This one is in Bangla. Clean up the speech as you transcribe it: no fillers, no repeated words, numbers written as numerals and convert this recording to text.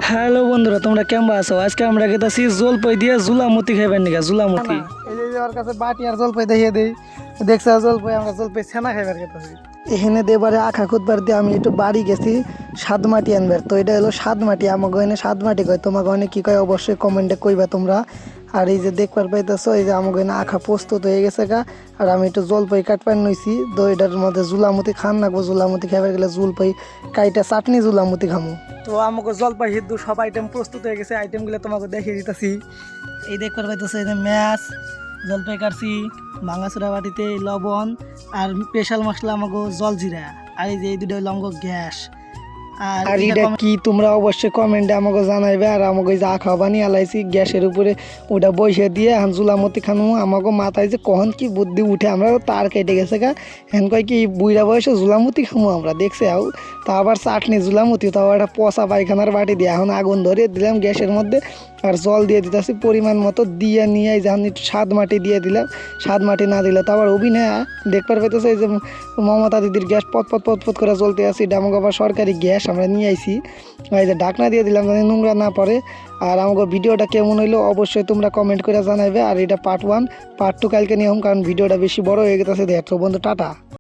হ্যালো বন্ধুরা, তোমরা কেমন আছো? আজকে আমরা গেতাছি জলপাই দিয়ে জুলামতি খাইবার নিগা। জুলামতি এই যে ওর কাছে বাটি আর জলপাই দেখিয়ে দেই। দেখছ জলপাই, আমরা জলপাই ছানা খাইবার গেতাছি। এখানে দেবারে আখা খুদবার দিয়ে আমি একটু বাড়ি গেছি সাত মাটি আনবার। তো এটা হলো সাত মাটি, আমাকে এনে সাত মাটি কয়, তোমাকে অনেক কি কয় অবশ্যই কমেন্টে কইবা তোমরা। আর এই যে দেখবার পাইতেছো, এই যে আমাকে এনে আখা প্রস্তুত হয়ে গেছে গা। আর আমি একটু জলপাই কাটবার নইছি। তো এটার মধ্যে জুলামতি খান নাকবো, জুলামতি খাইবার গেলে জলপাই কাইটা চাটনি জুলামতি খামু। তো আমাকে জলপাই হিদ্দু সব আইটেম প্রস্তুত হয়ে গেছে, আইটেমগুলো তোমাকে দেখিয়ে দিতেছি। এই দেখবার পাইতেছো, এই যে ম্যাচ, জলপাই কাটছি ভাঙাচুরা বাটিতে, লবণ আর স্পেশাল মশলা আমাকে জলজিরা। আর এই যে এই দুটো হলো আমাকে গ্যাস। আর এটা কি তোমরা অবশ্যই কমেন্টে আমাকে জানাইবে। আর আমাকে যে আখা বানিয়ে আলাইছি গ্যাসের উপরে, ওটা বসে দিয়ে এখন জুলামতি খানো। আমাকে মাথায় যে কখন কি বুদ্ধি উঠে, আমরা তার কেটে গেছে গা। এখন কয় কি বুইরা বয়সে জুলামতি খামো আমরা, দেখছে আও। তা আবার চাটনি জুলামতি, তাও একটা পচা পায়খানার বাটি দিয়ে এখন আগুন ধরিয়ে দিলাম গ্যাসের মধ্যে। আর জল দিয়ে দিতেছি পরিমাণ মতো, দিয়ে নিয়ে যখন একটু স্বাদ মাটি দিয়ে দিলাম। স্বাদ মাটি না দিলে তো আবার অভিনয় দেখবার পাইতেছে। এই যে মমতা দিদির গ্যাস পথ পথ পথ পথ করে চলতে আসি, এটা আমাকে আবার সরকারি গ্যাস আমরা নিয়ে আইছি। এই যে ঢাকনা দিয়ে দিলাম যাতে নোংরা না পড়ে। আর আমাকে ভিডিওটা কেমন হইলো অবশ্যই তোমরা কমেন্ট করে জানাইবে। আর এটা পার্ট 1, পার্ট 2 কালকে নিয়ে কারণ ভিডিওটা বেশি বড় হয়ে গেছে। দেখো বন্ধু, টাটা।